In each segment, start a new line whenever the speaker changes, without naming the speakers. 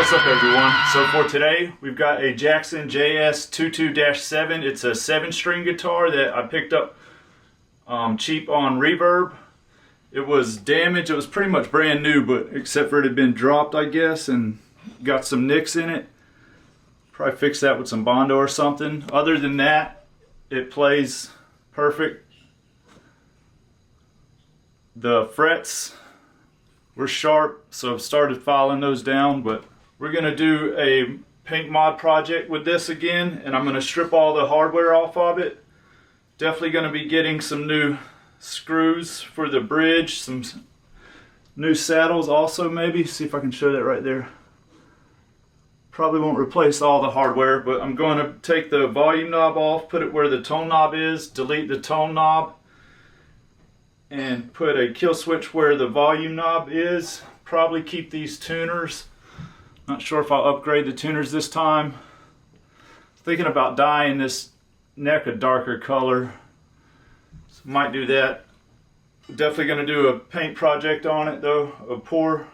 What's up everyone? So for today we've got a Jackson JS227. It's a 7-string guitar that I picked up cheap on Reverb. It was damaged. It was pretty much brand new, but except for it had been dropped, I guess, and got some nicks in it. Probably fix that with some Bondo or something. Other than that, it plays perfect. The frets were sharp, so I've started filing those down, but we're gonna do a paint mod project with this again, and I'm gonna strip all the hardware off of it. Definitely gonna be getting some new screws for the bridge, some new saddles also maybe. See if I can show that right there. Probably won't replace all the hardware, but I'm going to take the volume knob off, put it where the tone knob is, delete the tone knob, and put a kill switch where the volume knob is. Probably keep these tuners. Not sure if I'll upgrade the tuners this time. Thinking about dyeing this neck a darker color. So might do that. Definitely going to do a paint project on it though, a pour.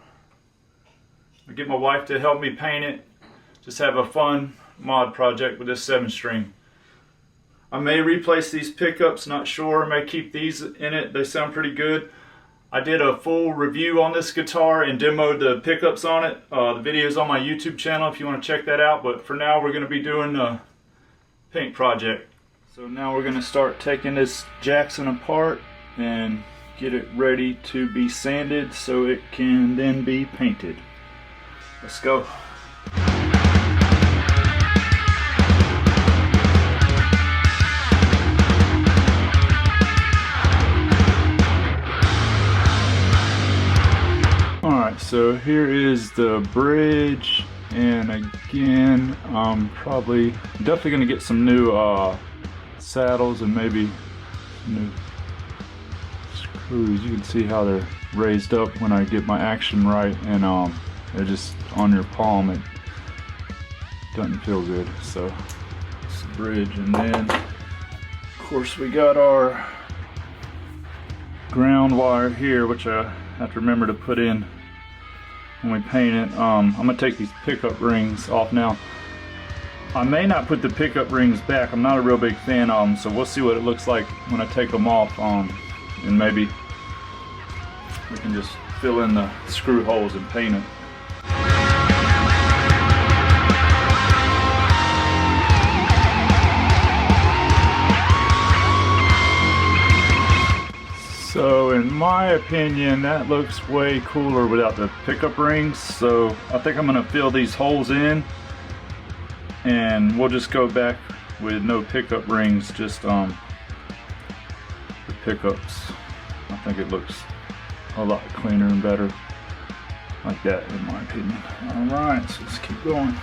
I'll get my wife to help me paint it. Just have a fun mod project with this 7-string. I may replace these pickups, not sure. I may keep these in it. They sound pretty good. I did a full review on this guitar and demoed the pickups on it. The video is on my YouTube channel if you want to check that out. But for now, we're going to be doing a paint project. So now we're going to start taking this Jackson apart and get it ready to be sanded so it can then be painted. Let's go. So here is the bridge, and again, I'm definitely gonna get some new saddles and maybe new screws. You can see how they're raised up when I get my action right, and they're just on your palm. It doesn't feel good. So it's the bridge, and then of course we got our ground wire here, which I have to remember to put in when we paint it. I'm gonna take these pickup rings off now. I may not put the pickup rings back. I'm not a real big fan of them, so we'll see what it looks like when I take them off, and maybe we can just fill in the screw holes and paint it. So in my opinion, that looks way cooler without the pickup rings. So I think I'm gonna fill these holes in, and we'll just go back with no pickup rings, just the pickups. I think it looks a lot cleaner and better like that, in my opinion. All right, so let's keep going.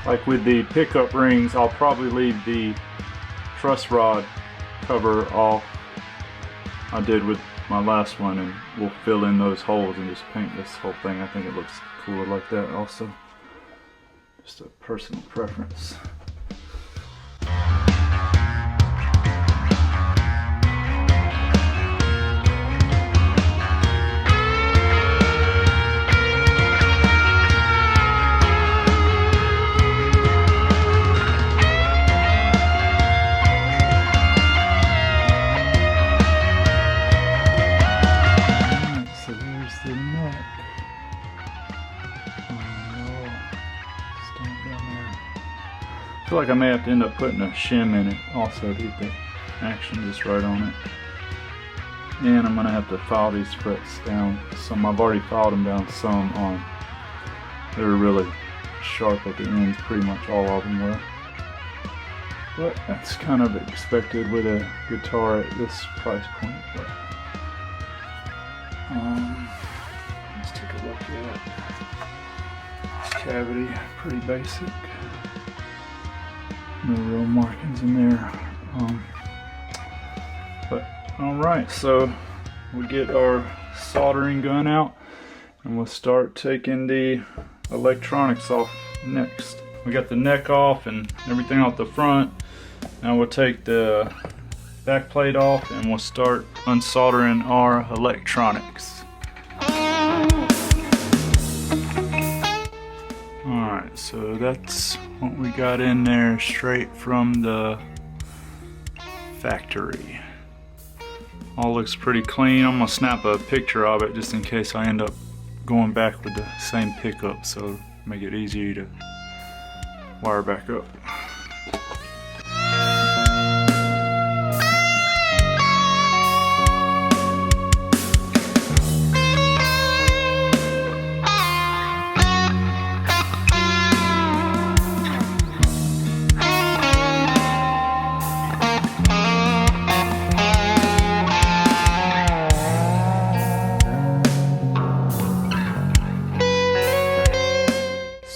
Like with the pickup rings, I'll probably leave the truss rod cover off. I did with my last one, and we'll fill in those holes and just paint this whole thing. I think it looks cooler like that also. Just a personal preference. I feel like I may have to end up putting a shim in it also to get the action just right on it. And I'm going to have to file these frets down some. I've already filed them down some on. They were really sharp at the ends, pretty much all of them were. But that's kind of expected with a guitar at this price point. But, let's take a look at this cavity, pretty basic. No real markings in there. Alright, so we get our soldering gun out and we'll start taking the electronics off next. We got the neck off and everything off the front. Now we'll take the back plate off and we'll start unsoldering our electronics. Alright, so that's what we got in there straight from the factory. All looks pretty clean. I'm gonna snap a picture of it just in case I end up going back with the same pickup, so make it easier to wire back up.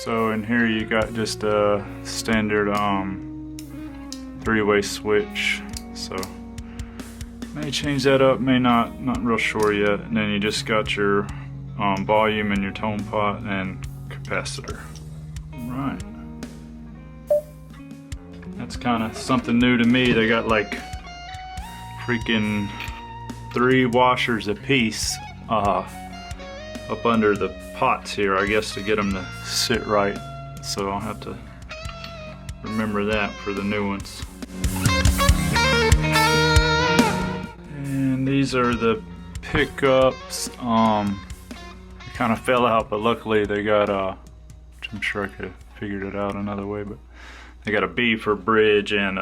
So in here you got just a standard 3-way switch. So may change that up, may not real sure yet. And then you just got your volume and your tone pot and capacitor. Right. That's kind of something new to me. They got like freaking 3 washers a piece up under the pots here, I guess, to get them to sit right. So I'll have to remember that for the new ones. And these are the pickups. They kind of fell out, but luckily they got which I'm sure I could have figured it out another way, but they got a B for bridge and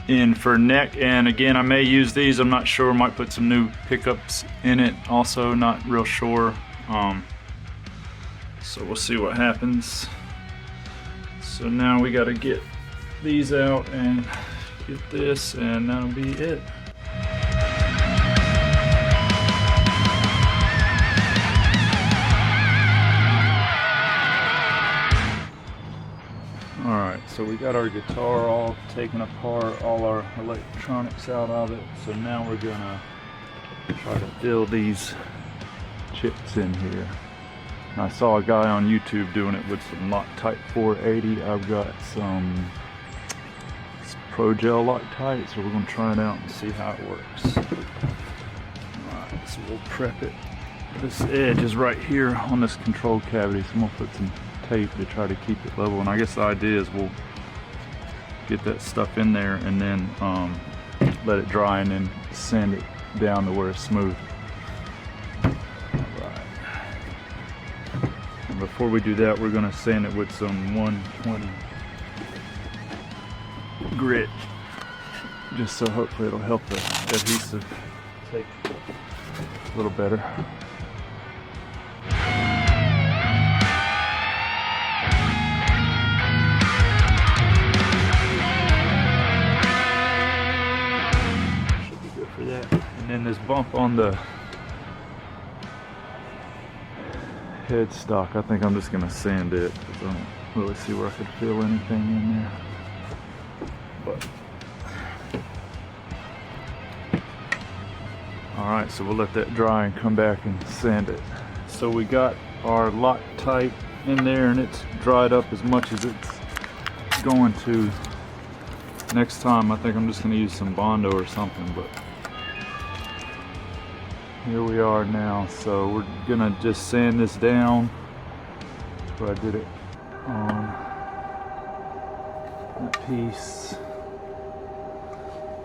N for neck. And again, I may use these, I'm not sure. Might put some new pickups in it also, not real sure. So we'll see what happens. So now we got to get these out and get this, and that'll be it. Alright, so we got our guitar all taken apart, all our electronics out of it. So now we're gonna try to fill these chips in here. I saw a guy on YouTube doing it with some Loctite 480. I've got some Pro Gel Loctite, so we're gonna try it out and see how it works. Alright, so we'll prep it. This edge is right here on this control cavity, so I'm gonna put some tape to try to keep it level. And I guess the idea is we'll get that stuff in there and then let it dry and then sand it down to where it's smooth. Before we do that, we're going to sand it with some 120 grit, just so hopefully it'll help the adhesive take a little better. Should be good for that. And then this bump on the headstock, I think I'm just going to sand it because I don't really see where I could feel anything in there. But alright, so we'll let that dry and come back and sand it. So we got our Loctite in there and it's dried up as much as it's going to. Next time I think I'm just going to use some Bondo or something, but here we are now. So we're gonna just sand this down. So I did it on that piece,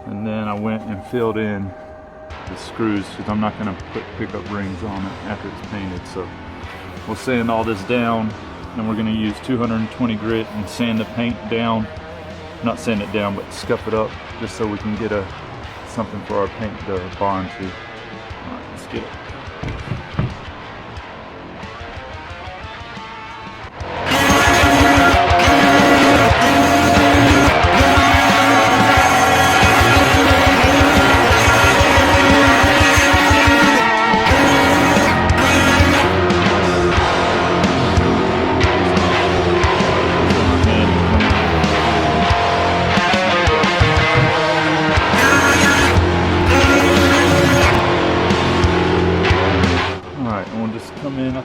and then I went and filled in the screws because I'm not gonna put pickup rings on it after it's painted. So we'll sand all this down, and we're gonna use 220 grit and sand the paint down. Not sand it down, but scuff it up just so we can get something for our paint to bond to. Let's get it.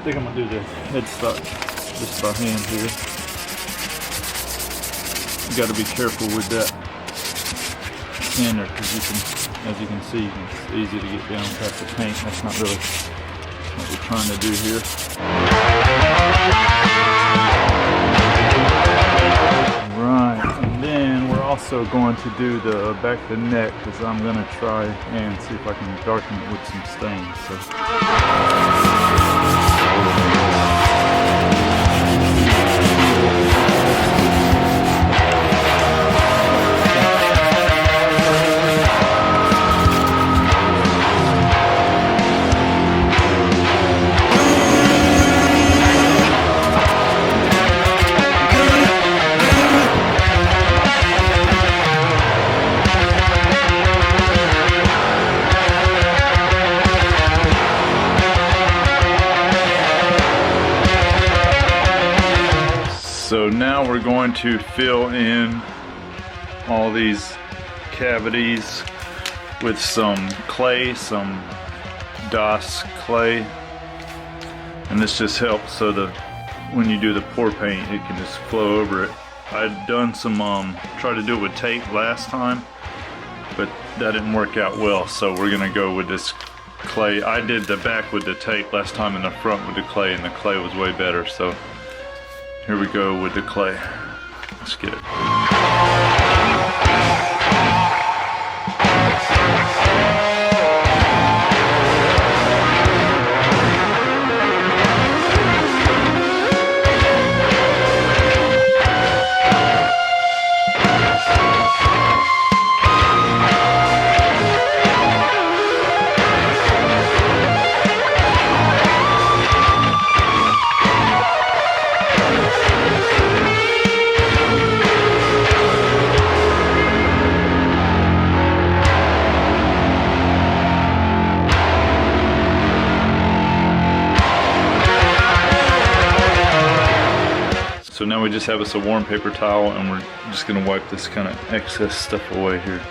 think I'm gonna do the headstock just by hand here. You got to be careful with that sander because you can, as you can see, it's easy to get down past the paint. That's not really what we're trying to do here. Right, and then we're also going to do the back of the neck because I'm going to try and see if I can darken it with some stains. So. So now we're going to fill in all these cavities with some clay, some DOS clay, and this just helps so that when you do the pour paint it can just flow over it. I'd done some, tried to do it with tape last time, but that didn't work out well, so we're gonna go with this clay. I did the back with the tape last time and the front with the clay, and the clay was way better, so here we go with the clay. Let's get it. So now we just have us a warm paper towel and we're just gonna wipe this kind of excess stuff away here.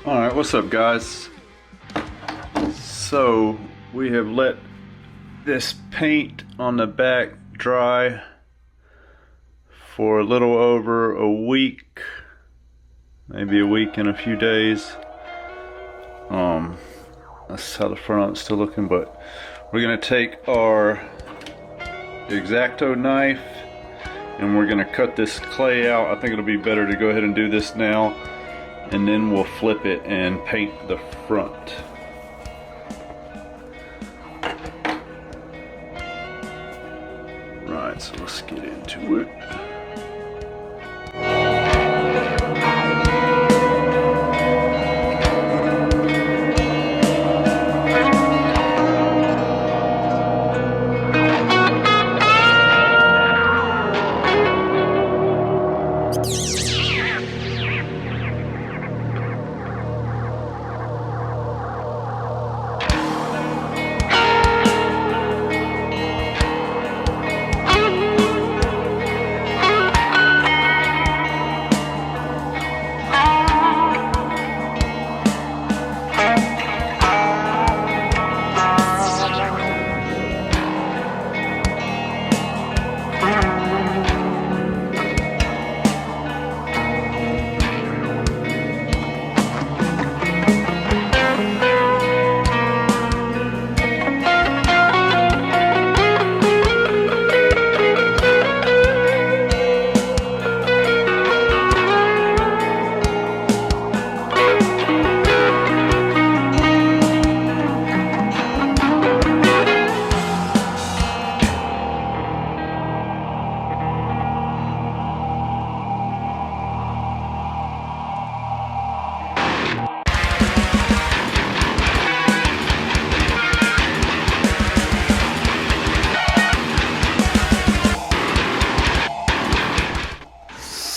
Alright, what's up guys? So we have let this paint on the back dry for a little over a week, maybe a week and a few days. That's how the front's still looking, but we're gonna take our X-Acto knife and we're gonna cut this clay out. I think it'll be better to go ahead and do this now, and then we'll flip it and paint the front. Right, so let's get into it.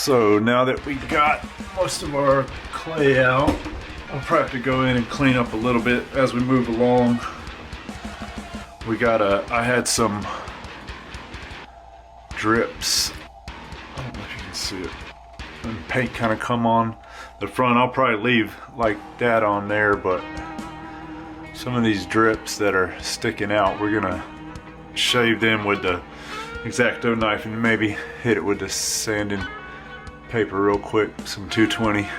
So now that we got most of our clay out, I'll probably have to go in and clean up a little bit as we move along. I had some drips, I don't know if you can see it, and paint kind of come on the front. I'll probably leave like that on there, but some of these drips that are sticking out, we're gonna shave them with the X-Acto knife and maybe hit it with the sanding paper real quick, some 220.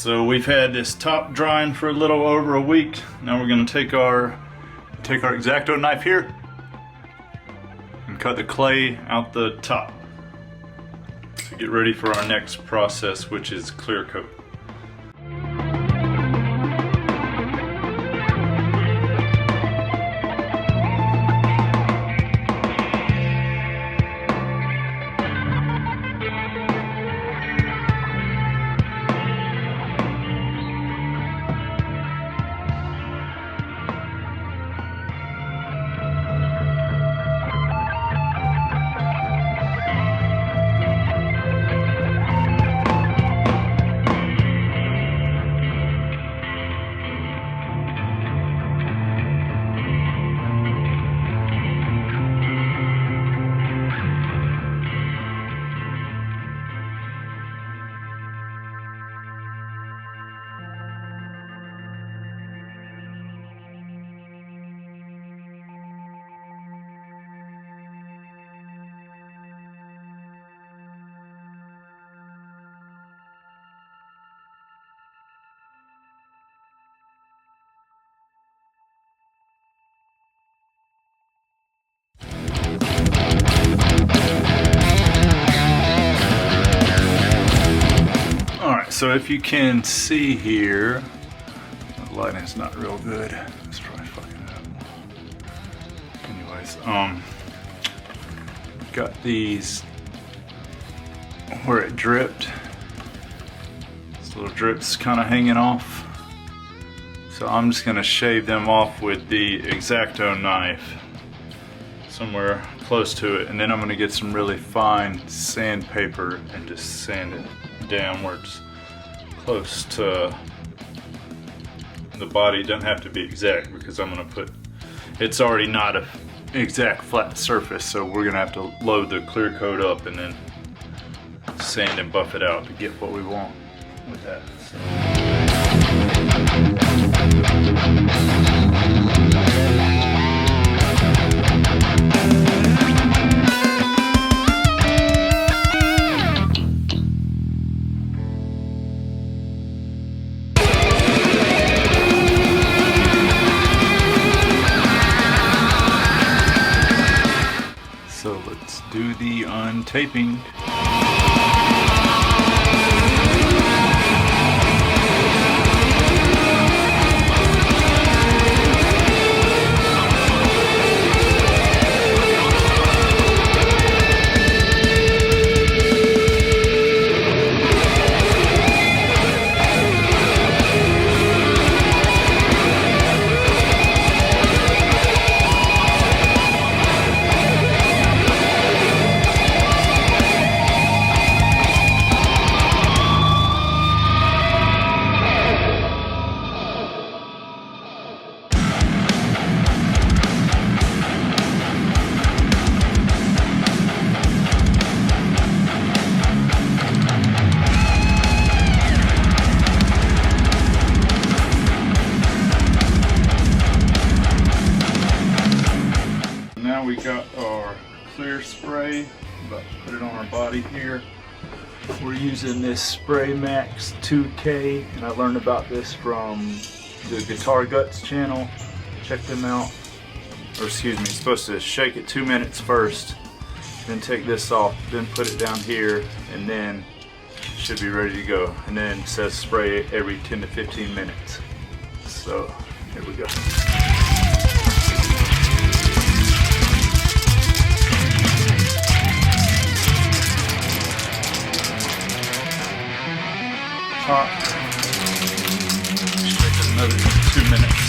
So we've had this top drying for a little over a week. Now we're going to take our X-Acto knife here and cut the clay out the top to get ready for our next process, which is clear coat. So if you can see here, the lighting's not real good. It's probably fucking it up. Anyways, got these where it dripped. This little drips kind of hanging off. So I'm just gonna shave them off with the X-Acto knife somewhere close to it, and then I'm gonna get some really fine sandpaper and just sand it downwards. Close to the body. Doesn't have to be exact because I'm going to put, it's already not an exact flat surface, so we're going to have to load the clear coat up and then sand and buff it out to get what we want with that. So let's do the untaping. We got our clear spray. About to put it on our body here. We're using this Spray Max 2K, and I learned about this from the Guitar Guts channel. Check them out. Or excuse me, you're supposed to shake it 2 minutes first, then take this off, then put it down here, and then it should be ready to go. And then it says spray it every 10 to 15 minutes. So here we go. Hot. Shake it another 2 minutes.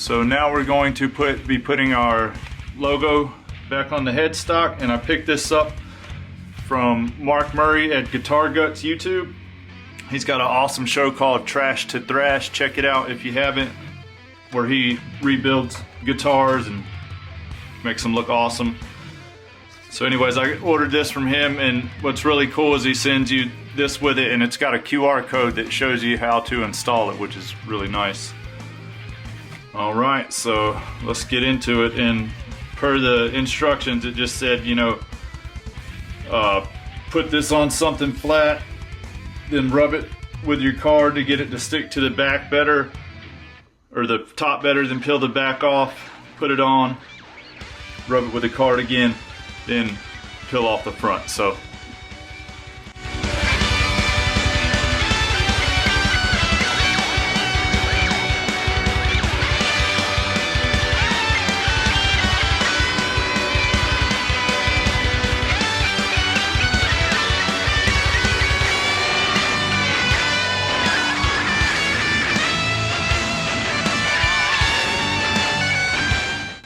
So now we're going to be putting our logo back on the headstock, and I picked this up from Mark Murray at Guitar Guts YouTube. He's got an awesome show called Trash to Thrash. Check it out if you haven't, where he rebuilds guitars and makes them look awesome. So anyways, I ordered this from him, and what's really cool is he sends you this with it, and it's got a QR code that shows you how to install it, which is really nice. Alright, so let's get into it, and per the instructions it just said, you know, put this on something flat, then rub it with your card to get it to stick to the back better, or the top better, then peel the back off, put it on, rub it with the card again, then peel off the front. So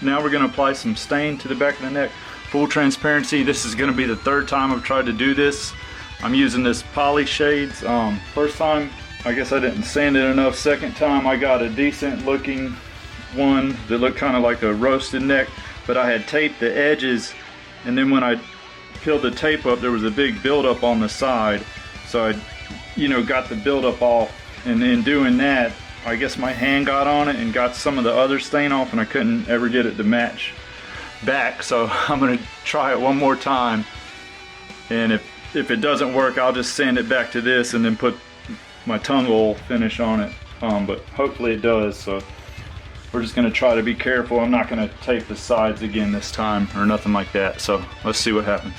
now we're going to apply some stain to the back of the neck. Full transparency, this is going to be the third time I've tried to do this. I'm using this poly shades. First time, I guess I didn't sand it enough. Second time, I got a decent looking one that looked kind of like a roasted neck, but I had taped the edges, and then when I peeled the tape up, there was a big buildup on the side. So I, you know, got the buildup off, and in doing that, I guess my hand got on it and got some of the other stain off, and I couldn't ever get it to match back. So I'm going to try it one more time, and if it doesn't work, I'll just sand it back to this and then put my tongue oil finish on it. But hopefully it does. So we're just going to try to be careful. I'm not going to tape the sides again this time or nothing like that. So let's see what happens.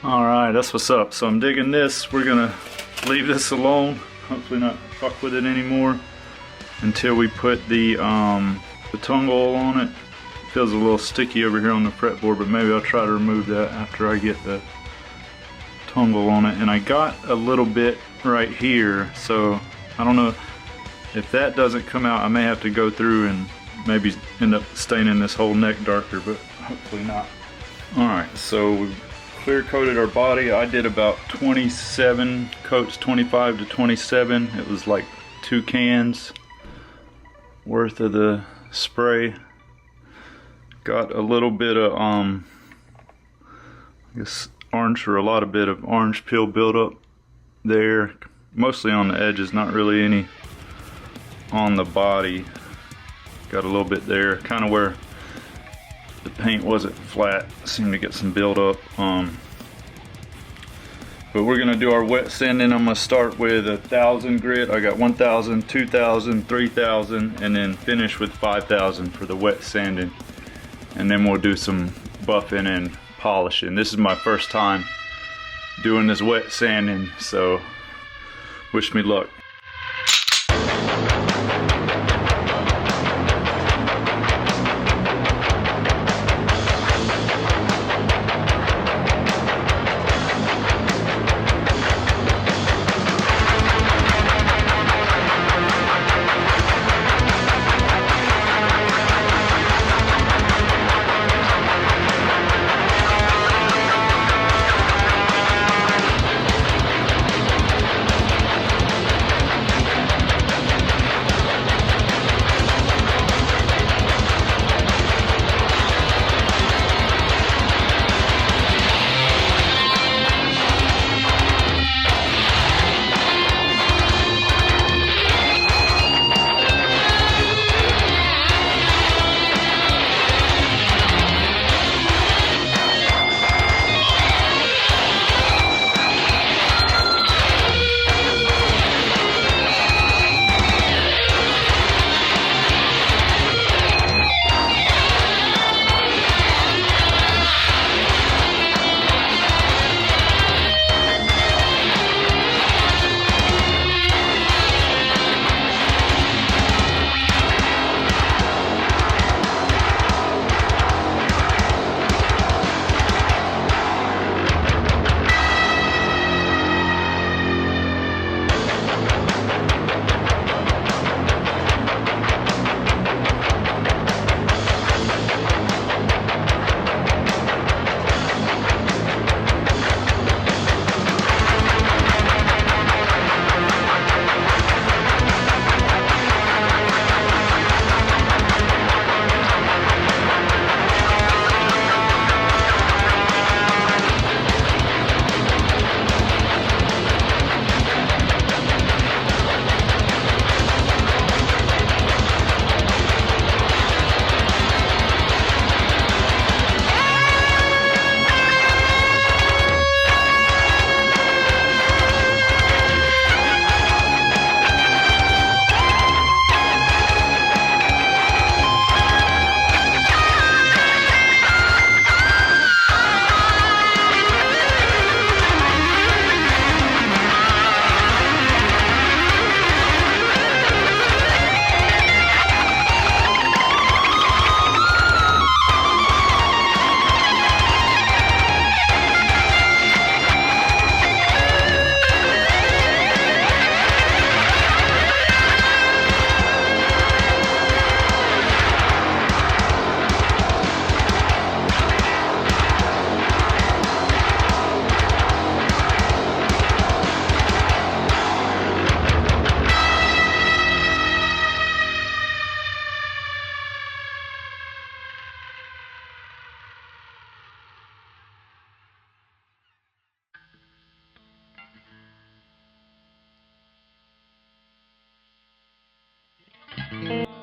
Alright, that's what's up. So I'm digging this. We're gonna leave this alone, hopefully not fuck with it anymore, until we put the tongue oil on it. It feels a little sticky over here on the fretboard, but maybe I'll try to remove that after I get the tongue oil on it. And I got a little bit right here, so I don't know if that doesn't come out. I may have to go through and maybe end up staining this whole neck darker, but hopefully not. Alright, so we've clear coated our body. I did about 27 coats, 25 to 27. It was like 2 cans worth of the spray. Got a little bit of I guess orange, or a lot of bit of orange peel buildup there, mostly on the edges, not really any on the body. Got a little bit there, kind of where the paint wasn't flat, seemed to get some buildup. But we're gonna do our wet sanding. I'm gonna start with 1,000 grit. I got 1,000, 2,000, 3,000, and then finish with 5,000 for the wet sanding. And then we'll do some buffing and polishing. This is my first time doing this wet sanding, so wish me luck.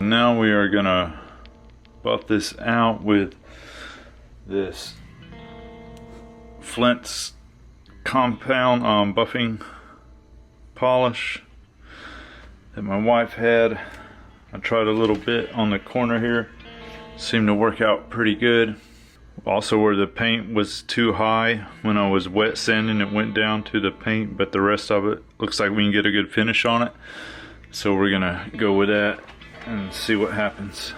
Now we are gonna buff this out with this Flint's compound buffing polish that my wife had. I tried a little bit on the corner here, seemed to work out pretty good. Also, where the paint was too high when I was wet sanding, it went down to the paint, but the rest of it looks like we can get a good finish on it. So we're gonna go with that and see what happens.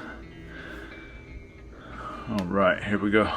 All right, here we go.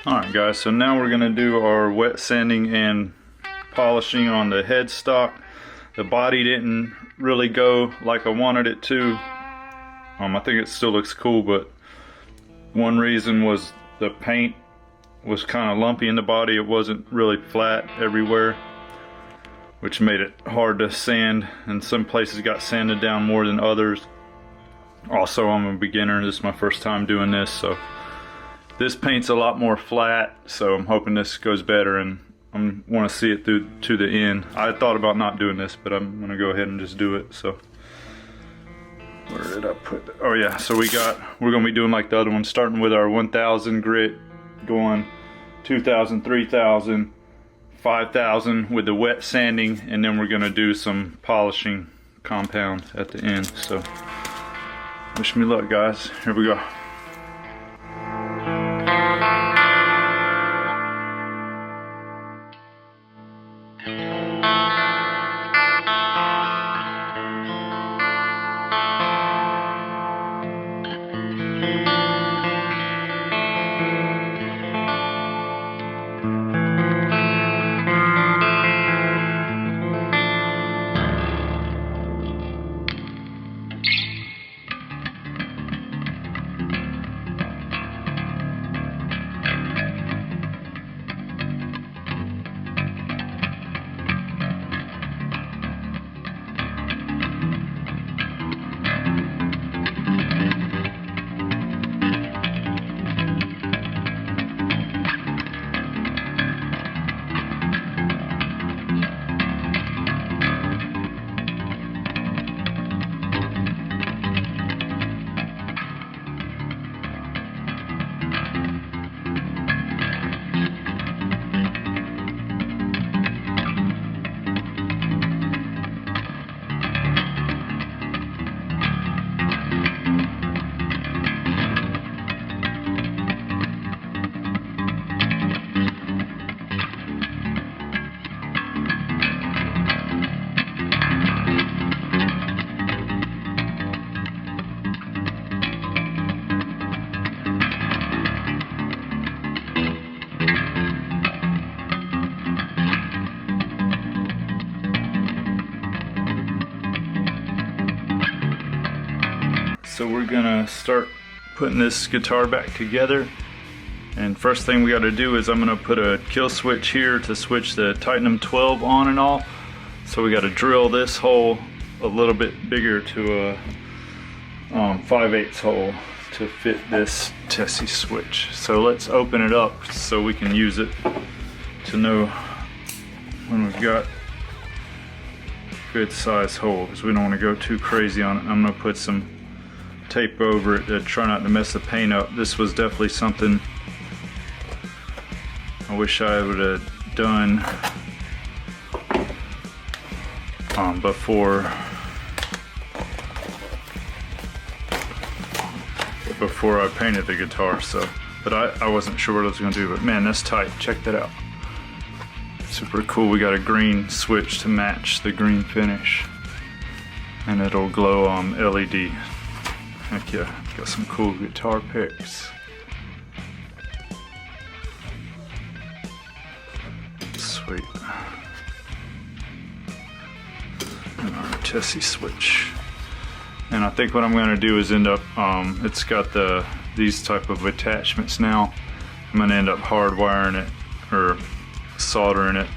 Alright guys, so now we're going to do our wet sanding and polishing on the headstock. The body didn't really go like I wanted it to. I think it still looks cool, but one reason was the paint was kind of lumpy in the body. It wasn't really flat everywhere, which made it hard to sand, and some places got sanded down more than others. Also, I'm a beginner. This is my first time doing this, so this paint's a lot more flat, so I'm hoping this goes better, and I want to see it through to the end. I thought about not doing this, but I'm going to go ahead and just do it. So where did I put that? Oh yeah, so we're going to be doing like the other one, starting with our 1000 grit, going 2000, 3000, 5000 with the wet sanding, and then we're going to do some polishing compound at the end. So wish me luck, guys. Here we go. So we're gonna start putting this guitar back together, and first thing we got to do is I'm gonna put a kill switch here to switch the Titanium 12 on and off. So we got to drill this hole a little bit bigger to a 5/8 hole to fit this Tessie switch. So let's open it up so we can use it to know when we've got good size hole, because we don't want to go too crazy on it. I'm gonna put some tape over it to try not to mess the paint up. This was definitely something I wish I would have done before I painted the guitar. So, but I wasn't sure what I was gonna do. But man, that's tight. Check that out. Super cool. We got a green switch to match the green finish, and it'll glow on LED. Heck yeah, got some cool guitar picks. Sweet. And our Tessie switch. And I think what I'm going to do is end up, it's got these type of attachments now. I'm going to end up hardwiring it or soldering it,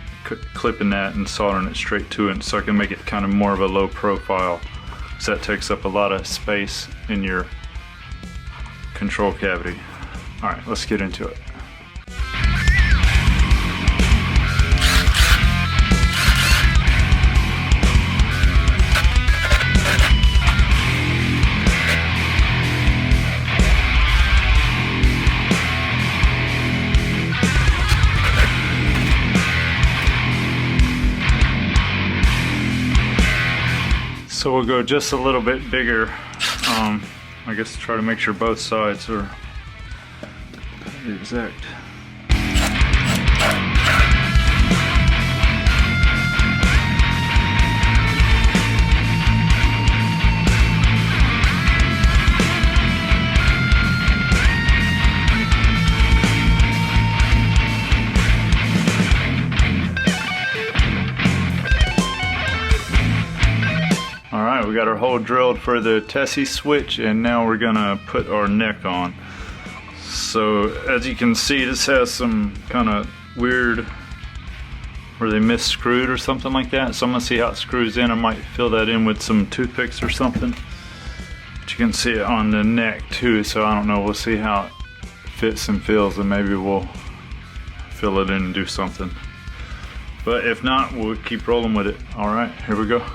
clipping that and soldering it straight to it so I can make it kind of more of a low profile. So that takes up a lot of space in your control cavity. All right, let's get into it. So we'll go just a little bit bigger. I guess try to make sure both sides are exact. We got our hole drilled for the Tessie switch, and now we're gonna put our neck on. So as you can see, this has some kind of weird where they misscrewed or something like that. So I'm gonna see how it screws in. I might fill that in with some toothpicks or something. But you can see it on the neck too, so I don't know, we'll see how it fits and feels, and maybe we'll fill it in and do something. But if not, we'll keep rolling with it. All right, here we go.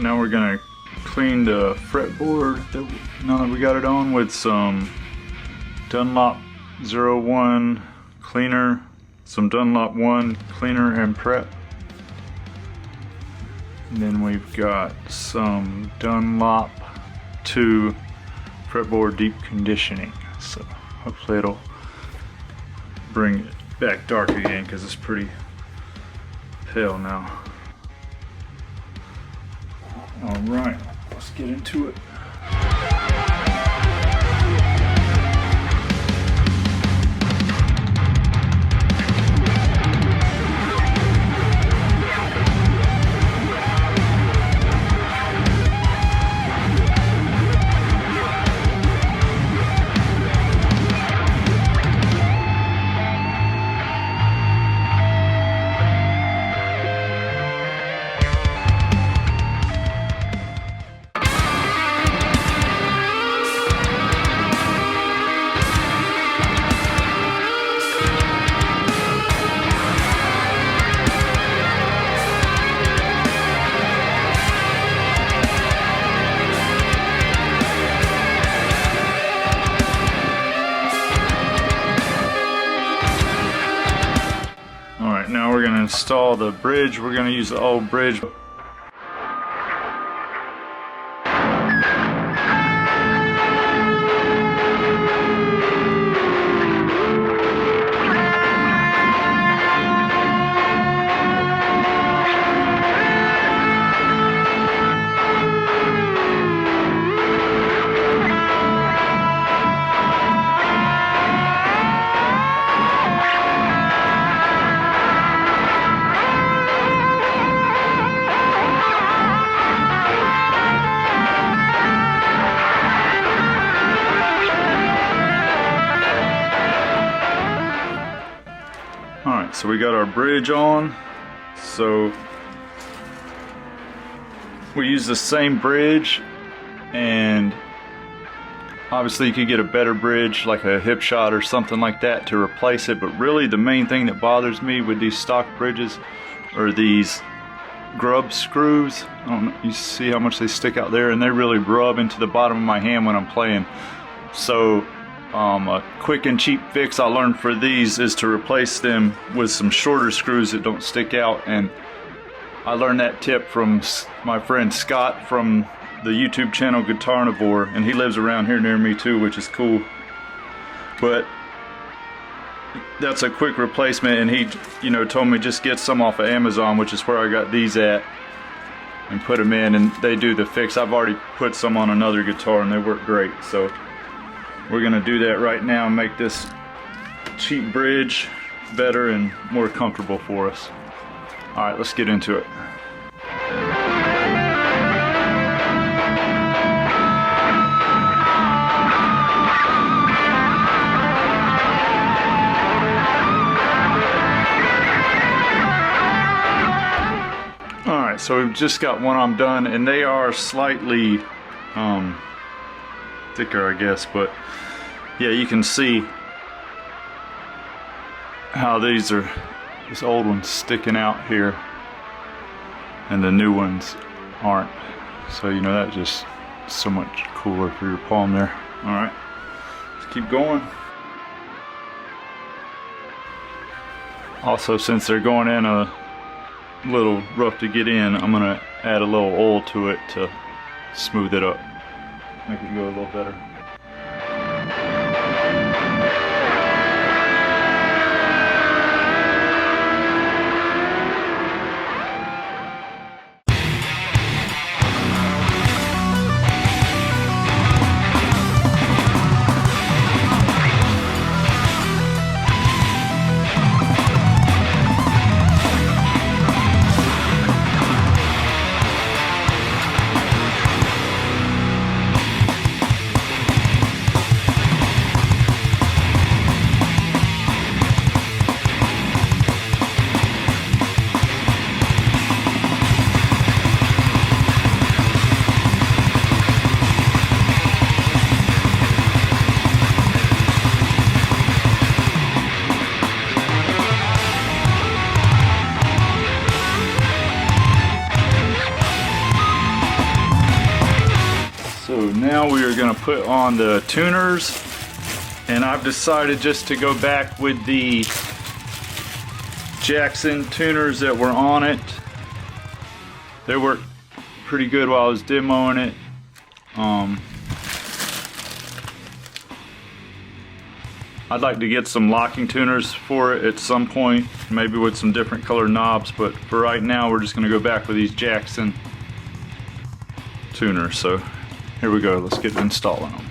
Now we're gonna clean the fretboard now that we got it on with some Dunlop 01 cleaner, some Dunlop 1 cleaner and prep. And then we've got some Dunlop 2 fretboard deep conditioning. So hopefully it'll bring it back dark again because it's pretty pale now. All right, let's get into it. Now we're going to install the bridge. We're going to use the old bridge. we got our bridge on. So we use the same bridge, and obviously you could get a better bridge like a hip shot or something like that to replace it, but really the main thing that bothers me with these stock bridges are these grub screws. I don't know, you see how much they stick out there, and they really rub into the bottom of my hand when I'm playing. So a quick and cheap fix I learned for these is to replace them with some shorter screws that don't stick out, and I learned that tip from my friend Scott from the YouTube channel Guitarnivore, and he lives around here near me too, which is cool. But that's a quick replacement, and he, you know, told me just get some off of Amazon, which is where I got these at, and put them in, and they do the fix. I've already put some on another guitar and they work great, so we're gonna do that right now and make this cheap bridge better and more comfortable for us. All right, let's get into it. Alright, so we've just got one arm done, and they are slightly thicker, I guess, but yeah, you can see how this old one's sticking out here and the new ones aren't. So, you know, that's just so much cooler for your palm there. Alright, let's keep going. Also, since they're going in a little rough to get in, I'm gonna add a little oil to it to smooth it up, make it go a little better. So now we are going to put on the tuners, and I've decided just to go back with the Jackson tuners that were on it. They worked pretty good while I was demoing it. I'd like to get some locking tuners for it at some point, maybe with some different color knobs, but for right now we're just going to go back with these Jackson tuners. So here we go, let's get installing them.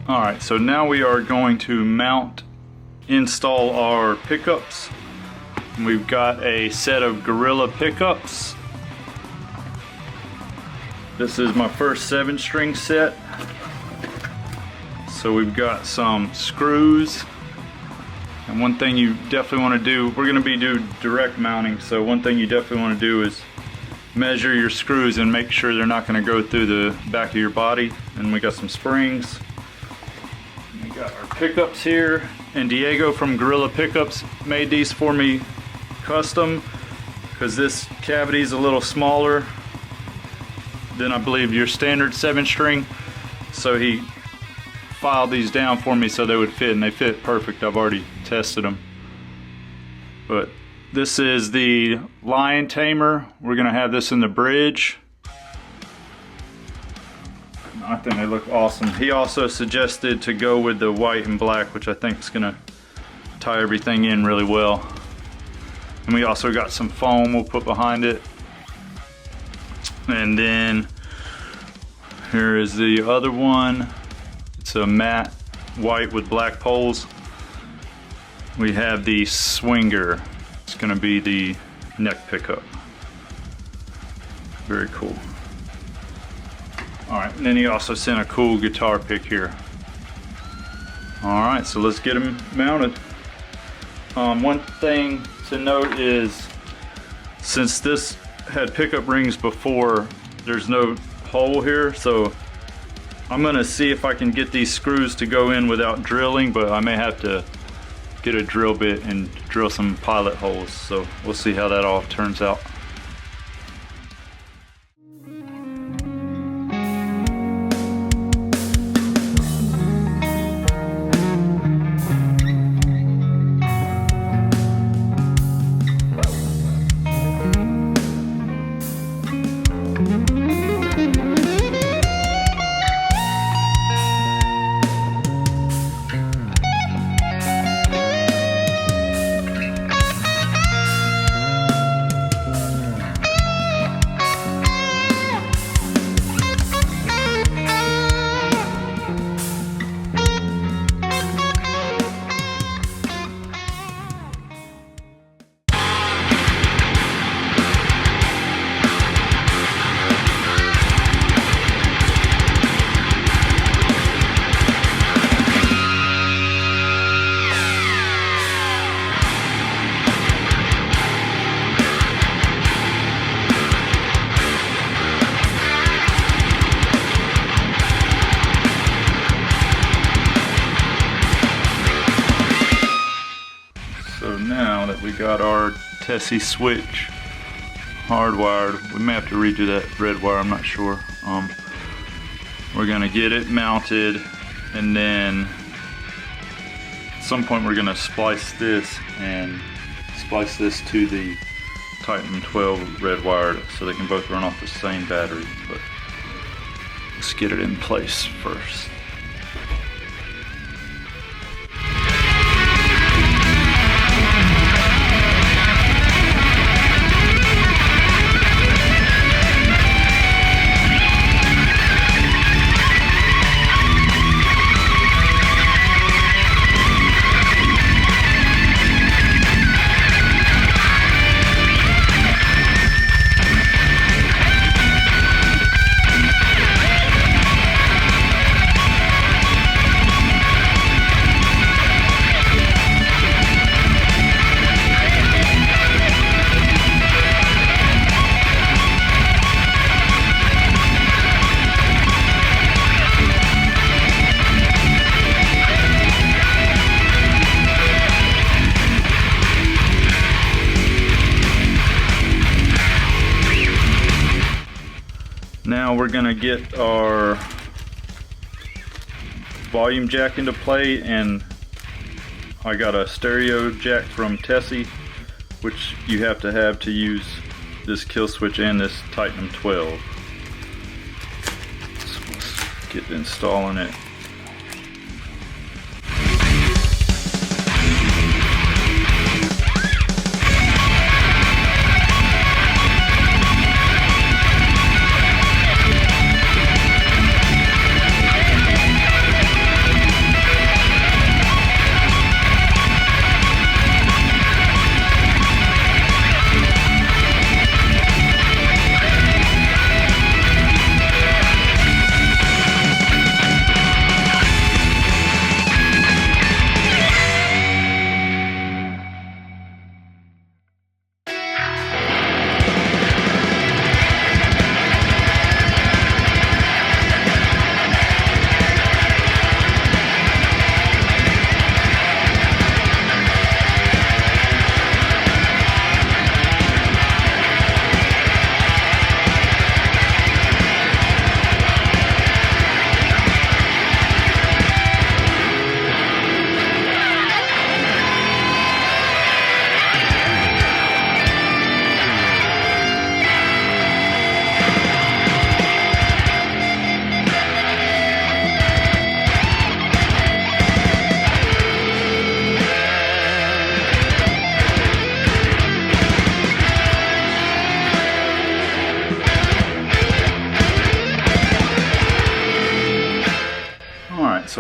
Alright, so now we are going to install our pickups. We've got a set of Gorilla pickups. This is my first 7-string set. So we've got some screws. And one thing you definitely want to do, we're going to be doing direct mounting, so one thing you definitely want to do is measure your screws and make sure they're not going to go through the back of your body. And we got some springs. We got our pickups here. and Diego from Gorilla Pickups made these for me custom, because this cavity is a little smaller than I believe your standard 7-string. So he filed these down for me so they would fit, and they fit perfect. I've already tested them. But this is the Lion Tamer. We're gonna have this in the bridge. I think they look awesome. He also suggested to go with the white and black, which I think is gonna tie everything in really well. And we also got some foam we'll put behind it. And then here is the other one. It's a matte white with black poles. We have the Swinger. It's gonna be the neck pickup. Very cool. All right, and then he also sent a cool guitar pick here. All right, so let's get them mounted. One thing to note is, since this had pickup rings before, there's no hole here, so I'm gonna see if I can get these screws to go in without drilling, but I may have to get a drill bit and drill some pilot holes, so we'll see how that all turns out. Now that we got our Tessie switch hardwired, we may have to redo that red wire, I'm not sure. We're gonna get it mounted, and then at some point we're gonna splice this to the Titan 12 red wire so they can both run off the same battery. But let's get it in place first. Now we're gonna get our volume jack into play, and I got a stereo jack from Tessie, which you have to use this kill switch and this Titan 12. So let's get installing it.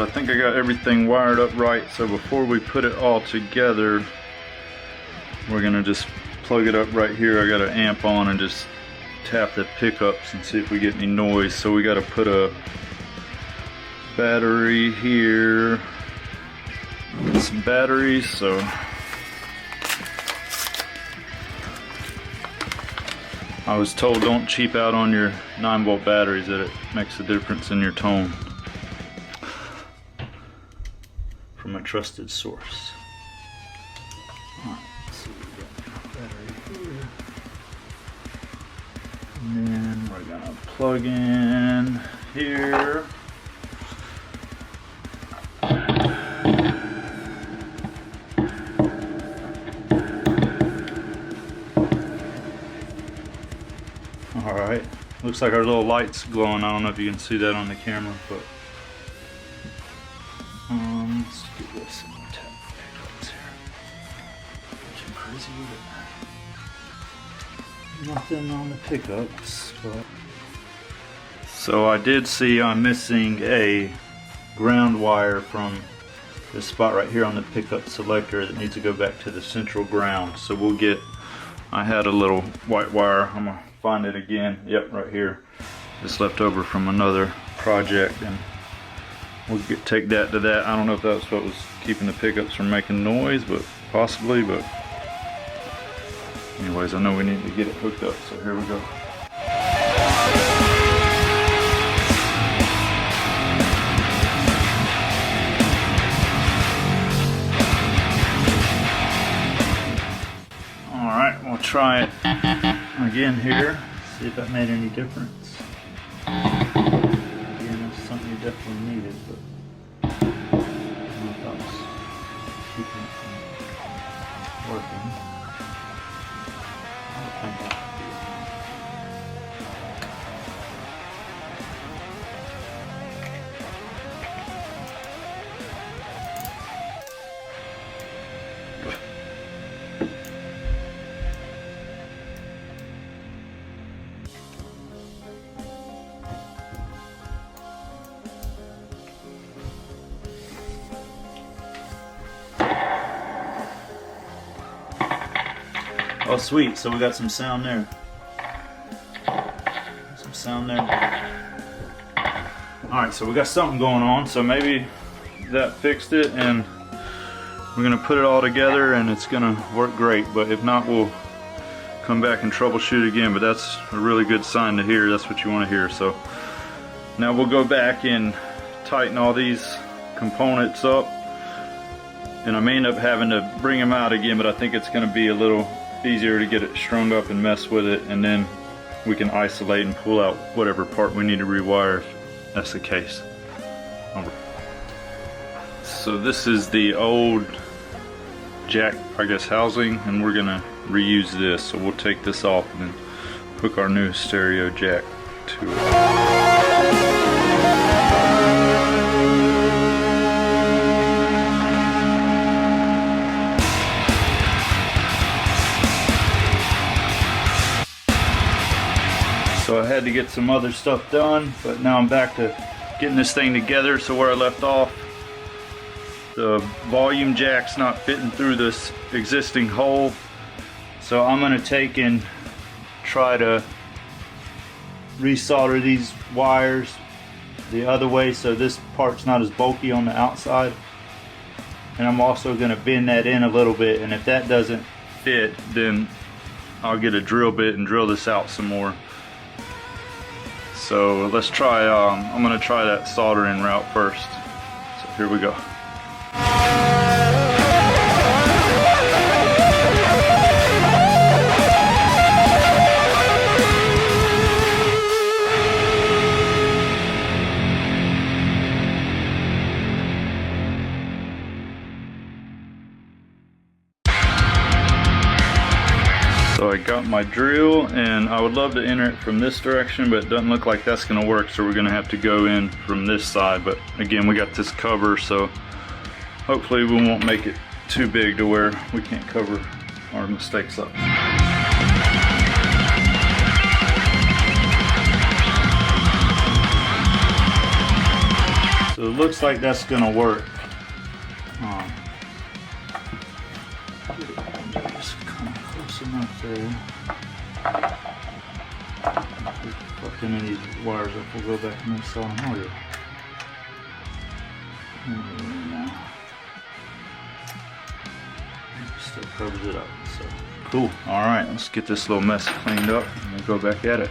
so I think I got everything wired up right. So before we put it all together, we're gonna just plug it up right here. I got an amp on and just tap the pickups and see if we get any noise. So we got to put a battery here, some batteries. So I was told don't cheap out on your 9-volt batteries, that it makes a difference in your tone, from a trusted source. All right, so we got battery here. And then we're gonna plug in here. Alright, looks like our little light's glowing. I don't know if you can see that on the camera, but let's do this and tap the pickups here. Nothing crazy with it. Nothing on the pickups, but so I did see I'm missing a ground wire from this spot right here on the pickup selector that needs to go back to the central ground. So we'll get, I had a little white wire, I'm gonna find it again. Yep, right here. It's left over from another project, and we'll take that to that. I don't know if that's what was keeping the pickups from making noise, but possibly. But anyways, I know we need to get it hooked up, so here we go. Alright, we'll try it again here, see if that made any difference. Again, that's something you definitely needed, but I don't know if that was keeping it from working. I don't think that would be it. Oh sweet, so we got some sound there. Some sound there. Alright, so we got something going on, so maybe that fixed it, and we're gonna put it all together and it's gonna work great. But if not, we'll come back and troubleshoot again. But that's a really good sign to hear. That's what you want to hear. So now we'll go back and tighten all these components up, and I may end up having to bring them out again, but I think it's gonna be a little easier to get it strung up and mess with it, and then we can isolate and pull out whatever part we need to rewire if that's the case. So this is the old jack, I guess, housing, and we're gonna reuse this. So we'll take this off and then hook our new stereo jack to it. So I had to get some other stuff done, but now I'm back to getting this thing together. So where I left off, the volume jack's not fitting through this existing hole. So I'm gonna take and try to resolder these wires the other way so this part's not as bulky on the outside. And I'm also gonna bend that in a little bit, and if that doesn't fit, then I'll get a drill bit and drill this out some more. So let's try, I'm gonna try that soldering route first. So here we go. So I got my drill, and I would love to enter it from this direction, but it doesn't look like that's gonna work, so we're gonna have to go in from this side. But again, we got this cover, so hopefully we won't make it too big to where we can't cover our mistakes up. So it looks like that's gonna work. Just kind of close enough there. Fucking any wires up, we'll go back and install them. Oh yeah. Still covers it up. So cool. All right, let's get this little mess cleaned up and we'll go back at it.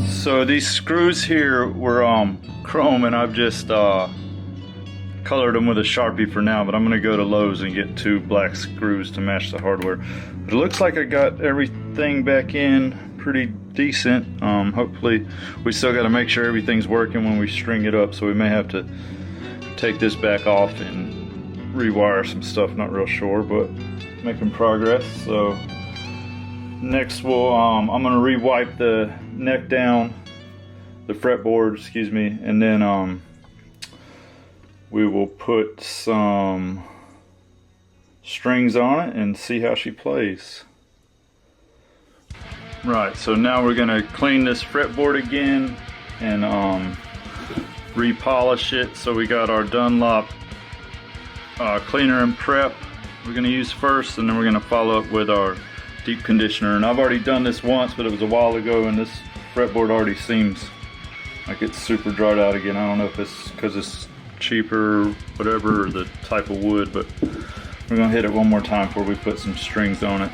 So these screws here were chrome, and I've just colored them with a Sharpie for now, but I'm gonna go to Lowe's and get 2 black screws to match the hardware. But it looks like I got everything back in pretty decent. Hopefully, we still got to make sure everything's working when we string it up, so we may have to take this back off and rewire some stuff. Not real sure, but making progress. So next we'll I'm gonna re-wipe the neck down, the fretboard, excuse me, and then we will put some strings on it and see how she plays. Right, so now we're gonna clean this fretboard again and repolish it. So we got our Dunlop cleaner and prep we're gonna use first, and then we're gonna follow up with our deep conditioner. And I've already done this once, but it was a while ago, and this fretboard already seems like it's super dried out again. I don't know if it's because it's cheaper, whatever, or the type of wood, but we're gonna hit it one more time before we put some strings on it.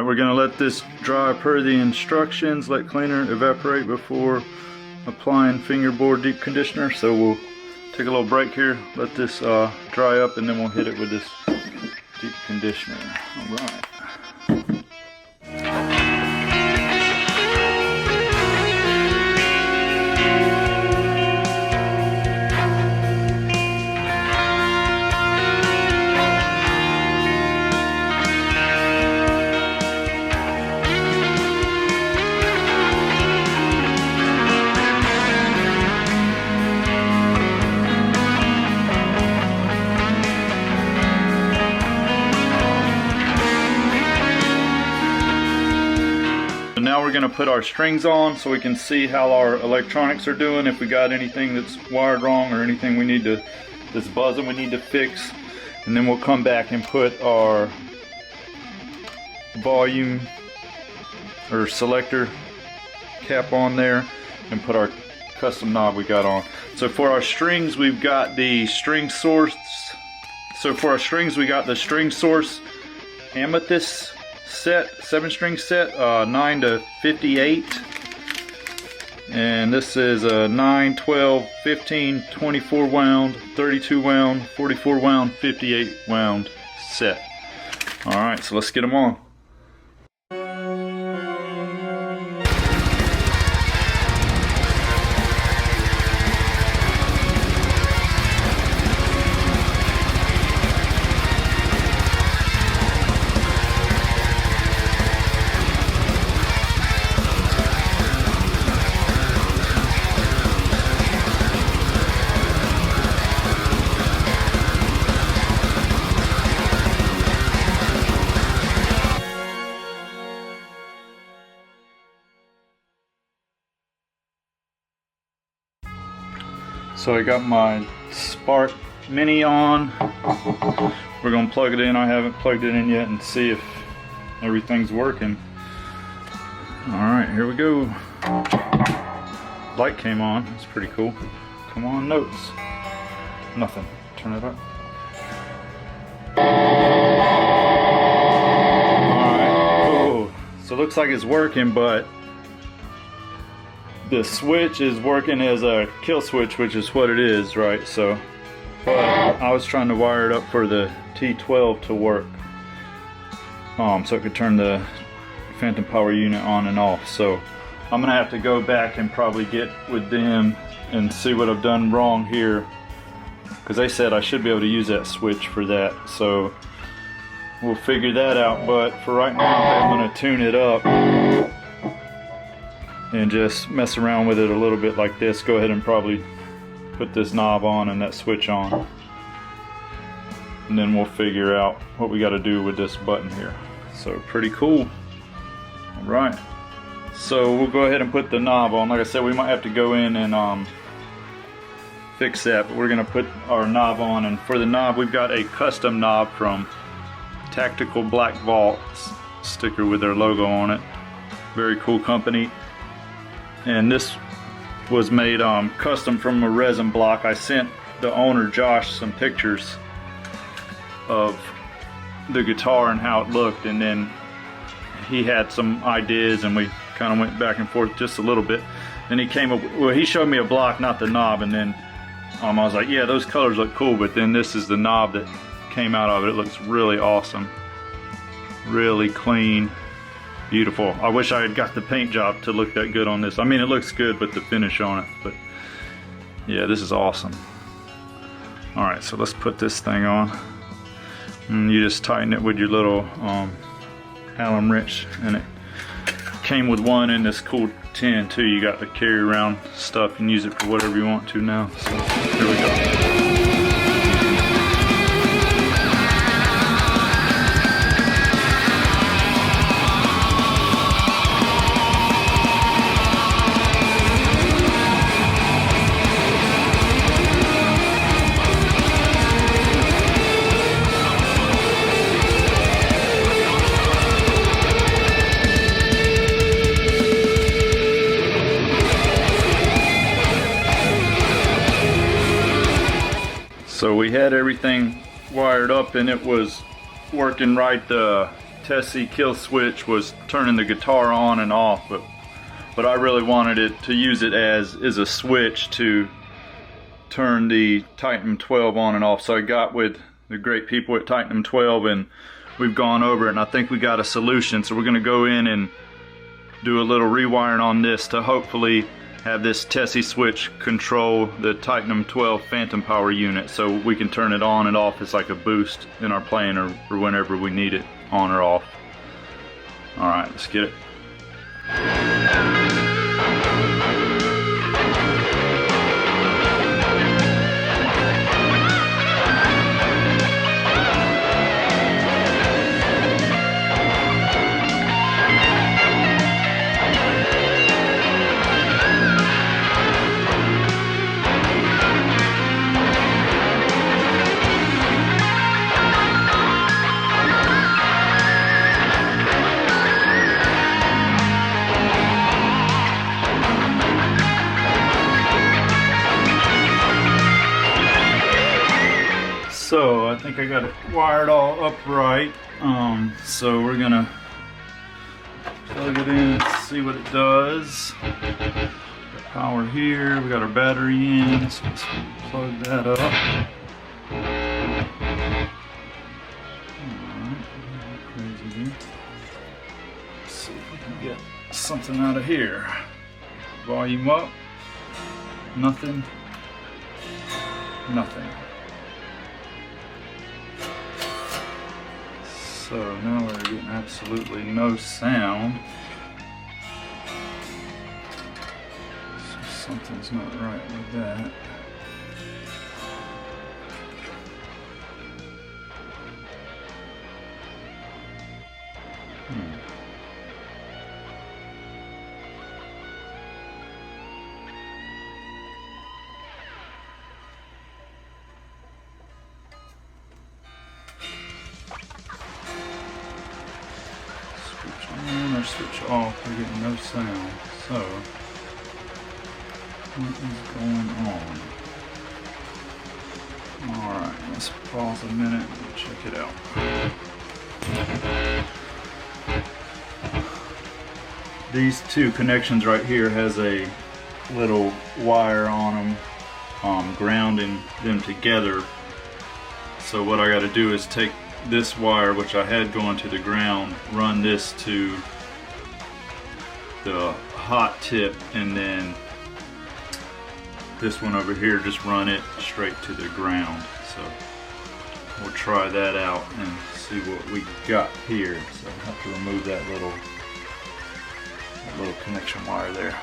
We're gonna let this dry per the instructions. Let cleaner evaporate before applying fingerboard deep conditioner. So we'll take a little break here, let this dry up, and then we'll hit it with this deep conditioner. All right. Now we're going to put our strings on so we can see how our electronics are doing, if we got anything that's wired wrong or anything we need to, that's buzzing, we need to fix. And then we'll come back and put our volume or selector cap on there and put our custom knob we got on. So for our strings, we've got the string source. So for our strings, we got the string source amethyst set, 7-string set, 9 to 58. And this is a 9, 12, 15, 24 wound, 32 wound, 44 wound, 58 wound set. Alright, so let's get them on. So I got my Spark Mini on. We're gonna plug it in. I haven't plugged it in yet and see if everything's working. Alright, here we go. Light came on. That's pretty cool. Come on, notes. Nothing. Turn it up. Alright. Oh, so it looks like it's working, but the switch is working as a kill switch, which is what it is, right? So, but I was trying to wire it up for the T12 to work, so it could turn the phantom power unit on and off. So I'm gonna have to go back and probably get with them and see what I've done wrong here, because they said I should be able to use that switch for that. So we'll figure that out. But for right now, I'm gonna tune it up and just mess around with it a little bit like this. Go ahead and probably put this knob on and that switch on, and then we'll figure out what we got to do with this button here. So pretty cool. Alright, so we'll go ahead and put the knob on. Like I said, we might have to go in and fix that, but we're gonna put our knob on. And for the knob, we've got a custom knob from Tactical Black Vault, sticker with their logo on it. Very cool company. And this was made custom from a resin block. I sent the owner Josh some pictures of the guitar and how it looked, and then he had some ideas and we kind of went back and forth just a little bit. Then he came up, well, he showed me a block, not the knob, and then I was like, yeah, those colors look cool, but then this is the knob that came out of it. It looks really awesome, really clean. Beautiful. I wish I had got the paint job to look that good on this. I mean, it looks good, but the finish on it. But yeah, this is awesome. Alright, so let's put this thing on. And you just tighten it with your little Allen wrench. And it came with one in this cool tin too. You got to carry around stuff and use it for whatever you want to now. So here we go. So we had everything wired up and it was working right. The Tessie kill switch was turning the guitar on and off, but I really wanted it to use it as a switch to turn the Titan 12 on and off. So I got with the great people at Titan 12 and we've gone over it, and I think we got a solution. So we're going to go in and do a little rewiring on this to hopefully have this Tessie switch control the Titan 12 phantom power unit, so we can turn it on and off as like a boost in our playing, or whenever we need it on or off. Alright, let's get it. So I think I got it wired all upright. So we're gonna plug it in, see what it does. Got power here, we got our battery in, so let's plug that up. Alright, crazy here. Let's see if we can get something out of here. Volume up, nothing, nothing. So now we're getting absolutely no sound. So something's not right with that. Or switch off, we're getting no sound. So, what is going on? Alright, let's pause a minute and check it out. These two connections right here has a little wire on them, grounding them together. So what I got to do is take this wire, which I had going to the ground, run this to the hot tip, and then this one over here, just run it straight to the ground. So we'll try that out and see what we got here. So I have to remove that little connection wire there.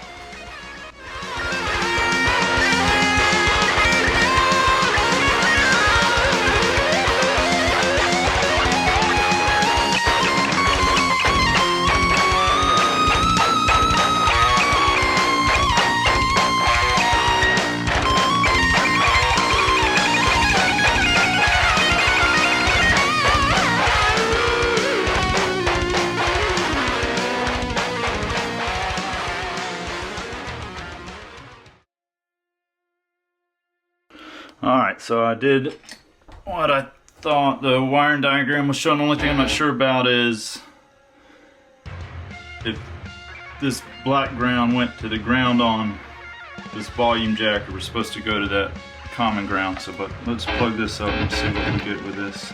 Alright, so I did what I thought the wiring diagram was showing. The only thing I'm not sure about is if this black ground went to the ground on this volume jack, or we're supposed to go to that common ground. So, but let's plug this up and see what we get with this.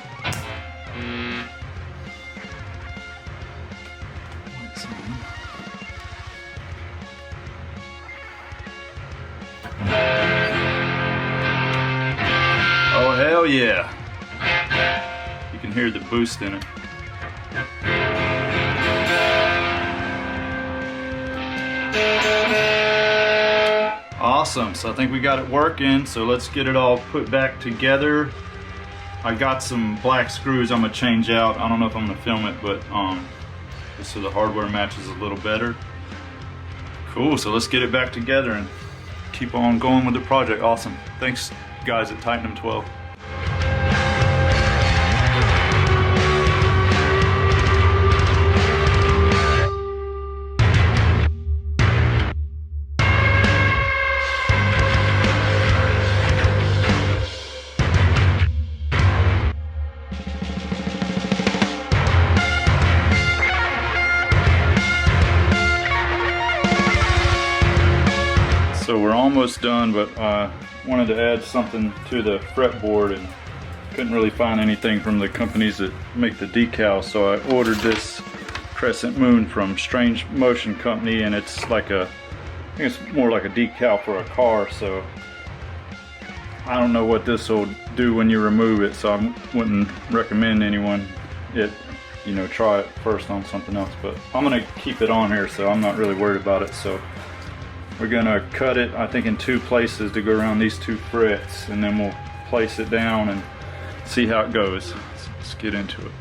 Oh, hell yeah. You can hear the boost in it. Awesome, so I think we got it working, so let's get it all put back together. I got some black screws I'm gonna change out. I don't know if I'm gonna film it, but just so the hardware matches a little better. Cool, so let's get it back together and keep on going with the project. Awesome. Thanks guys at Titan 12. So we're almost done, but I wanted to add something to the fretboard and couldn't really find anything from the companies that make the decals, so I ordered this crescent moon from Strange Motion Company, and it's like I think it's more like a decal for a car, so I don't know what this will do when you remove it, so I wouldn't recommend anyone try it first on something else, but I'm gonna keep it on here, so I'm not really worried about it. So we're gonna cut it, I think, in two places to go around these two frets, and then we'll place it down and see how it goes. Let's get into it.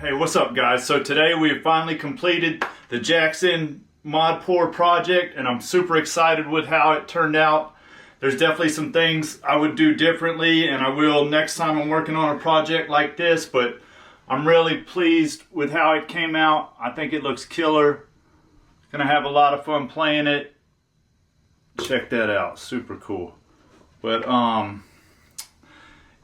Hey, what's up guys? So today we've finally completed the Jackson mod pour project and I'm super excited with how it turned out. There's definitely some things I would do differently and I will next time I'm working on a project like this, but I'm really pleased with how it came out. I think it looks killer. Gonna have a lot of fun playing it. Check that out, super cool. But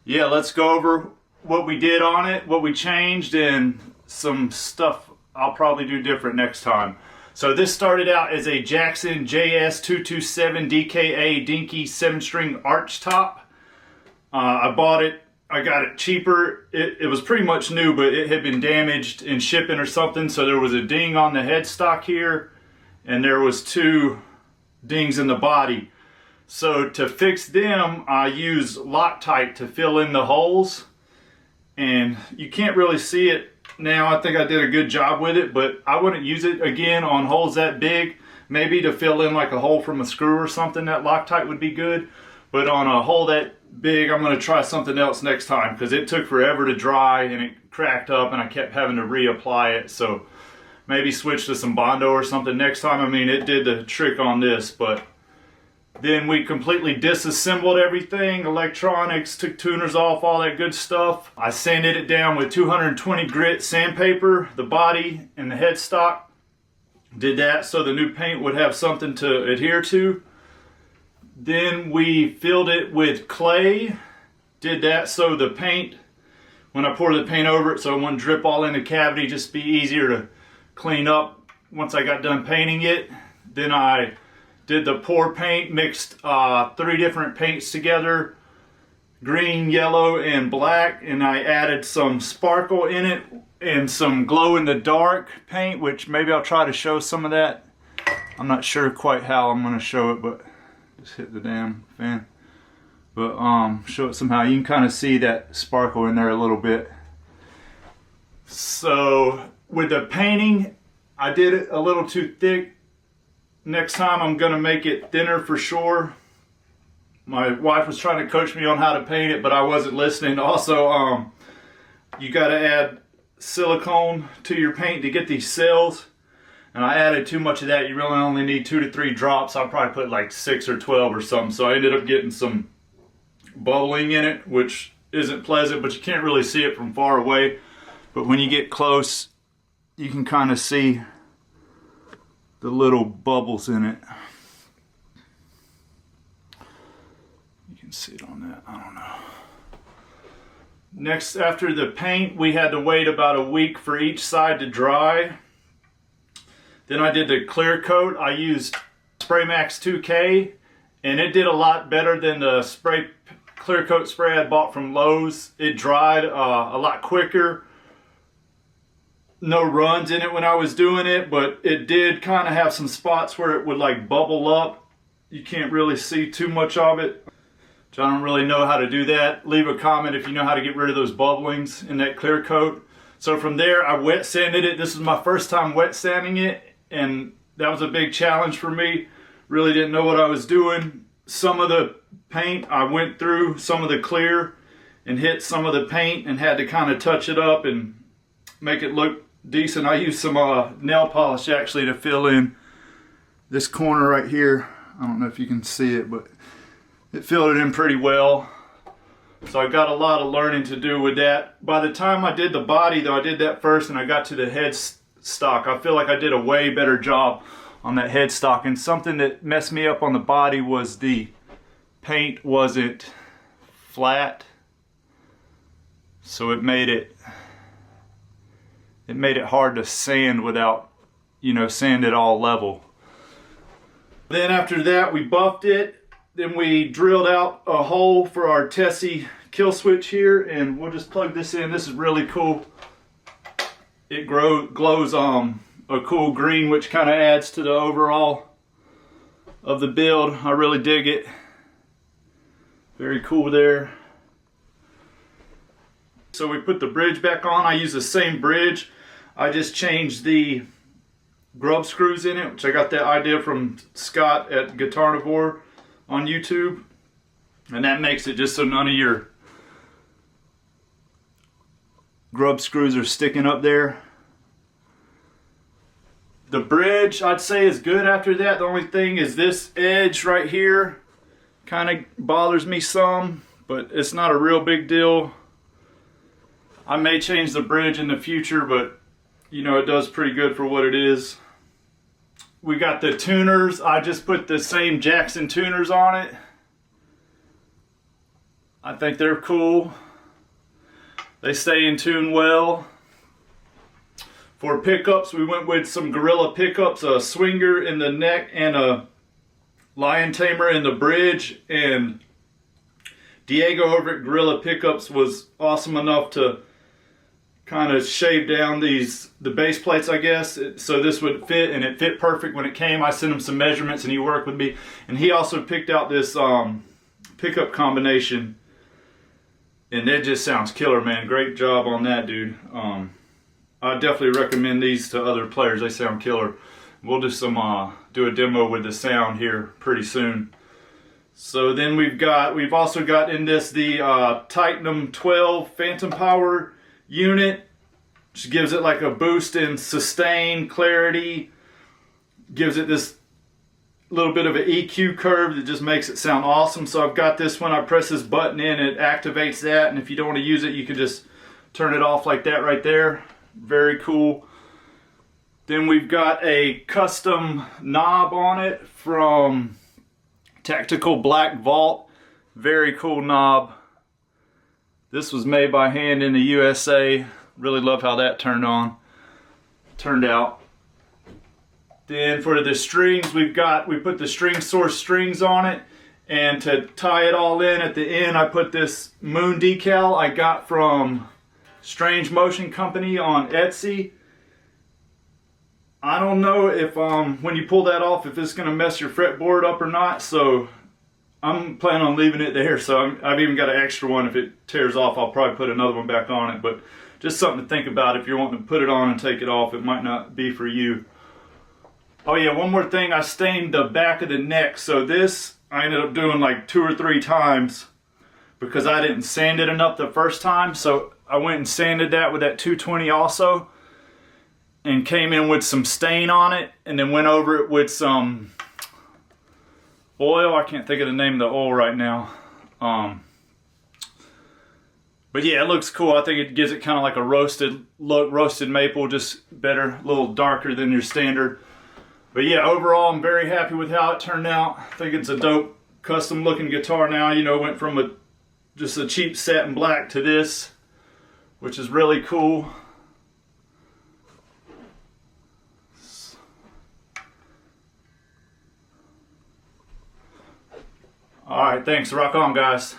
yeah, let's go over what we did on it, what we changed, and some stuff I'll probably do different next time. So this started out as a Jackson JS227 DKA Dinky 7-string arch top. I bought it, I got it cheaper. It was pretty much new, but it had been damaged in shipping or something, so there was a ding on the headstock here, and there was 2 dings in the body. So to fix them, I used Loctite to fill in the holes. And you can't really see it now. I think I did a good job with it, but I wouldn't use it again on holes that big. Maybe to fill in like a hole from a screw or something, that Loctite would be good. But on a hole that big, I'm going to try something else next time because it took forever to dry and it cracked up and I kept having to reapply it. So maybe switch to some Bondo or something next time. I mean, it did the trick on this, but then we completely disassembled everything, electronics, took tuners off, all that good stuff. I sanded it down with 220 grit sandpaper, the body and the headstock. Did that so the new paint would have something to adhere to. Then we filled it with clay. Did that so the paint, when I poured the paint over it, so it wouldn't drip all in the cavity, just be easier to clean up once I got done painting it. Then I did the pour paint, mixed 3 different paints together, green, yellow, and black, and I added some sparkle in it and some glow-in-the-dark paint, which maybe I'll try to show some of that. I'm not sure quite how I'm going to show it, but just hit the damn fan. But show it somehow. You can kind of see that sparkle in there a little bit. So with the painting, I did it a little too thick. Next time I'm going to make it thinner for sure. My wife was trying to coach me on how to paint it, but I wasn't listening. Also, you got to add silicone to your paint to get these cells. And I added too much of that. You really only need 2 to 3 drops. I'll probably put like 6 or 12 or something. So I ended up getting some bubbling in it, which isn't pleasant, but you can't really see it from far away. But when you get close, you can kind of see the little bubbles in it. You can see it on that, I don't know. Next, after the paint, we had to wait about a week for each side to dry. Then I did the clear coat. I used Spray Max 2K, and it did a lot better than the clear coat spray I bought from Lowe's. It dried a lot quicker. No runs in it when I was doing it, but it did kind of have some spots where it would like bubble up. You can't really see too much of it. So I don't really know how to do that. Leave a comment if you know how to get rid of those bubblings in that clear coat. So from there, I wet sanded it. This is my first time wet sanding it, and that was a big challenge for me. Really didn't know what I was doing. Some of the paint, I went through some of the clear and hit some of the paint and had to kind of touch it up and make it look decent. I used some nail polish actually to fill in this corner right here. I don't know if you can see it, but it filled it in pretty well. So I got a lot of learning to do with that. By the time I did the body though, I did that first and I got to the headstock. I feel like I did a way better job on that headstock. And something that messed me up on the body was the paint wasn't flat. So it made it hard to sand without, you know, sand it all level. Then after that, we buffed it. Then we drilled out a hole for our Tessie kill switch here, and we'll just plug this in. This is really cool. It glows a cool green, which kind of adds to the overall of the build. I really dig it. Very cool there. So we put the bridge back on. I use the same bridge. I just changed the grub screws in it, which I got that idea from Scott at Guitarnivore on YouTube. And that makes it just so none of your grub screws are sticking up there. The bridge, I'd say, is good after that. The only thing is this edge right here kind of bothers me some, but it's not a real big deal. I may change the bridge in the future, but you know, it does pretty good for what it is. We got the tuners. I just put the same Jackson tuners on it. I think they're cool. They stay in tune well. For pickups, we went with some Gorilla pickups, a swinger in the neck and a lion tamer in the bridge. And Diego over at Gorilla Pickups was awesome enough to kind of shave down the base plates, I guess, so this would fit, and it fit perfect when it came. I sent him some measurements and he worked with me, and he also picked out this pickup combination, and it just sounds killer, man. Great job on that, dude. I definitely recommend these to other players. They sound killer. We'll do do a demo with the sound here pretty soon. So then we've also got in this the Titanum 12 Phantom Power unit, which gives it like a boost in sustain, clarity, gives it this little bit of an EQ curve that just makes it sound awesome. So I've got this one, I press this button in, it activates that, and if you don't want to use it, you can just turn it off like that right there. Very cool. Then we've got a custom knob on it from Tactical Black Vault. Very cool knob. This was made by hand in the USA. Really love how that turned out. Then for the strings, we put the String Source strings on it, and to tie it all in at the end, I put this moon decal I got from Strange Motion Company on Etsy. I don't know if when you pull that off, if it's gonna mess your fretboard up or not, so I'm planning on leaving it there. So I've even got an extra one. If it tears off, I'll probably put another one back on it, but just something to think about. If you're wanting to put it on and take it off, it might not be for you. Oh yeah, one more thing, I stained the back of the neck. So this, I ended up doing like 2 or 3 times because I didn't sand it enough the first time. So I went and sanded that with that 220 also, and came in with some stain on it, and then went over it with some oil. I can't think of the name of the oil right now. But yeah, it looks cool. I think it gives it kind of like a roasted look, roasted maple, just better, a little darker than your standard. But yeah, overall, I'm very happy with how it turned out. I think it's a dope, custom looking guitar now. You know, went from just a cheap satin black to this, which is really cool. All right, thanks. Rock on, guys.